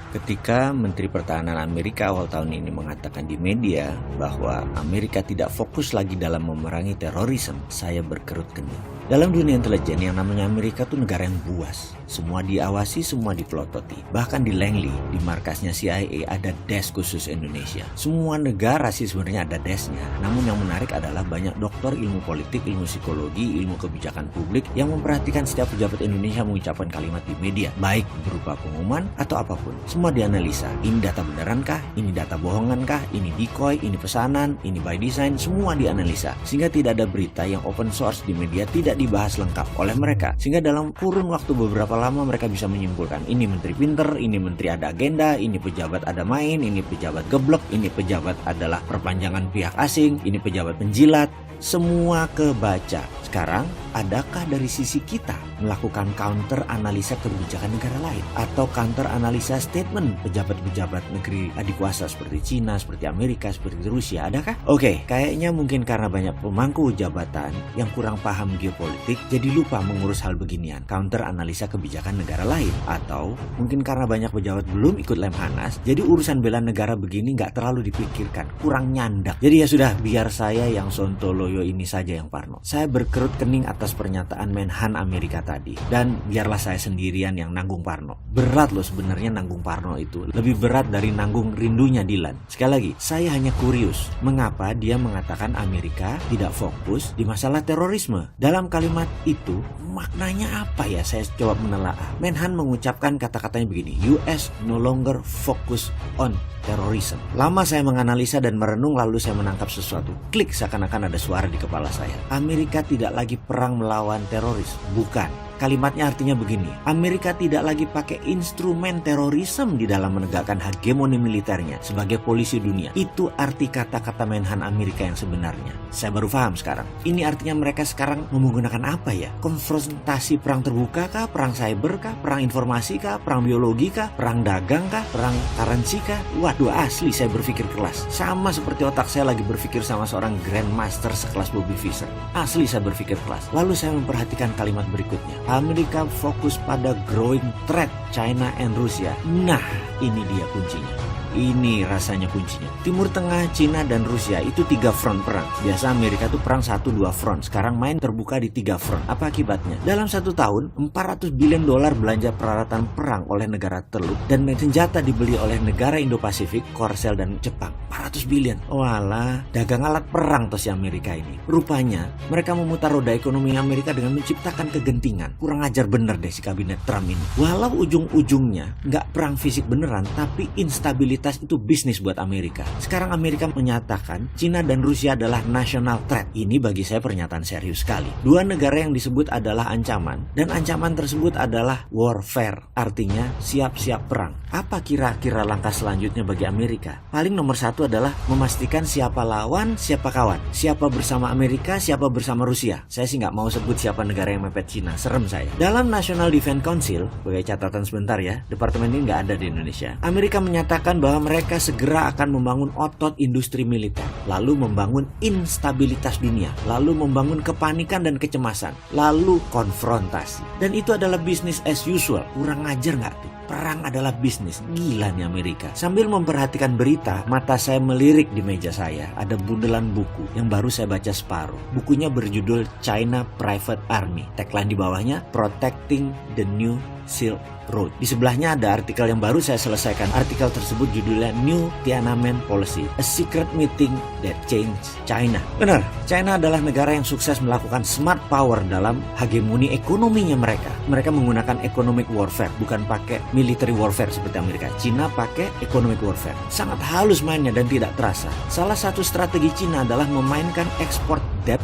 Ketika Menteri Pertahanan Amerika awal tahun ini mengatakan di media bahwa Amerika tidak fokus lagi dalam memerangi terorisme, saya berkerut kening. Dalam dunia intelijen yang namanya Amerika tuh negara yang buas. Semua diawasi, semua dipelototi. Bahkan di Langley, di markasnya CIA ada desk khusus Indonesia. Semua negara sih sebenarnya ada desknya. Namun yang menarik adalah banyak dokter ilmu politik, ilmu psikologi, ilmu kebijakan publik yang memperhatikan setiap pejabat Indonesia mengucapkan kalimat di media, baik berupa pengumuman atau apapun. Semua dianalisa. Ini data benerankah? Ini data bohongankah? Ini decoy? Ini pesanan? Ini by design? Semua dianalisa. Sehingga tidak ada berita yang open source di media tidak dibahas lengkap oleh mereka. Sehingga dalam kurun waktu beberapa lama mereka bisa menyimpulkan ini menteri pinter, ini menteri ada agenda, ini pejabat ada main, ini pejabat geblek, ini pejabat adalah perpanjangan pihak asing, ini pejabat penjilat. Semua kebaca. Sekarang, adakah dari sisi kita melakukan counter analisa kebijakan negara lain? Atau counter analisa statement pejabat-pejabat negeri adikuasa seperti Cina, seperti Amerika, seperti Rusia? Adakah? Oke, kayaknya mungkin karena banyak pemangku jabatan yang kurang paham geopolitik, jadi lupa mengurus hal beginian. Counter analisa kebijakan negara lain. Atau mungkin karena banyak pejabat belum ikut Lemhanas, jadi urusan bela negara begini nggak terlalu dipikirkan. Kurang nyandak. Jadi ya sudah, biar saya yang sontoloyo ini saja yang parno. Saya berkerut kening atas pernyataan Menhan Amerika tadi. Dan biarlah saya sendirian yang nanggung parno. Berat loh sebenarnya nanggung parno itu. Lebih berat dari nanggung rindunya Dilan. Sekali lagi, saya hanya kurius. Mengapa dia mengatakan Amerika tidak fokus di masalah terorisme? Dalam kalimat itu, maknanya apa ya? Saya coba menelaah. Menhan mengucapkan kata-katanya begini. US no longer focus on terrorism. Lama saya menganalisa dan merenung lalu saya menangkap sesuatu. Klik, seakan-akan ada suara di kepala saya. Amerika tidak lagi perang melawan teroris. Bukan. Kalimatnya artinya begini, Amerika tidak lagi pakai instrumen terorisme di dalam menegakkan hegemoni militernya sebagai polisi dunia. Itu arti kata-kata Menhan Amerika yang sebenarnya. Saya baru paham sekarang. Ini artinya mereka sekarang menggunakan apa ya? Konfrontasi perang terbuka kah? Perang cyber kah? Perang informasi kah? Perang biologi kah? Perang dagang kah? Perang currency kah? Waduh, asli saya berpikir kelas. Sama seperti otak saya lagi berpikir sama seorang grandmaster sekelas Bobby Fischer. Asli saya berpikir kelas. Lalu saya memperhatikan kalimat berikutnya. Amerika fokus pada growing threat China and Rusia. Nah, ini dia kuncinya. Ini rasanya kuncinya. Timur Tengah, Cina, dan Rusia itu 3 front perang. Biasa Amerika tuh perang 1-2 front. Sekarang main terbuka di 3 front. Apa akibatnya? Dalam 1 tahun, $400 billion belanja peralatan perang oleh negara teluk dan senjata dibeli oleh negara Indo-Pasifik, Korsel, dan Jepang. 400 billion. Walah, dagang alat perang tuh si Amerika ini. Rupanya, mereka memutar roda ekonomi Amerika dengan menciptakan kegentingan. Kurang ajar bener deh si kabinet Trump ini. Walau ujung-ujungnya nggak perang fisik beneran, tapi instabilitas itu bisnis buat Amerika. Sekarang Amerika menyatakan Cina dan Rusia adalah national threat. Ini bagi saya pernyataan serius sekali. 2 negara yang disebut adalah ancaman, dan ancaman tersebut adalah warfare. Artinya siap-siap perang. Apa kira-kira langkah selanjutnya bagi Amerika? Paling nomor 1 adalah memastikan siapa lawan, siapa kawan. Siapa bersama Amerika, siapa bersama Rusia. Saya sih nggak mau sebut siapa negara yang mepet Cina. Serem saya. Dalam National Defense Council, sebagai catatan sebentar ya, departemen ini nggak ada di Indonesia. Amerika menyatakan bahwa mereka segera akan membangun otot industri militer, lalu membangun instabilitas dunia, lalu membangun kepanikan dan kecemasan, lalu konfrontasi. Dan itu adalah business as usual. Kurang ajar nggak tuh? Perang adalah bisnis. Gila nih Amerika. Sambil memperhatikan berita, mata saya melirik di meja saya. Ada bundelan buku yang baru saya baca separuh. Bukunya berjudul China Private Army. Tagline di bawahnya, Protecting the New Silk Road. Di sebelahnya ada artikel yang baru saya selesaikan. Artikel tersebut judulnya New Tiananmen Policy, A Secret Meeting That Changed China. Benar, China adalah negara yang sukses melakukan smart power dalam hegemoni ekonominya mereka. Mereka menggunakan economic warfare, bukan pakai military warfare seperti Amerika. Cina pakai economic warfare. Sangat halus mainnya dan tidak terasa. Salah satu strategi Cina adalah memainkan export debt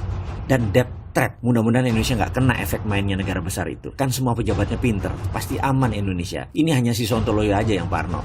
dan debt trap. Mudah-mudahan Indonesia nggak kena efek mainnya negara besar itu. Kan semua pejabatnya pinter. Pasti aman Indonesia. Ini hanya si Sontoloyo aja yang parno.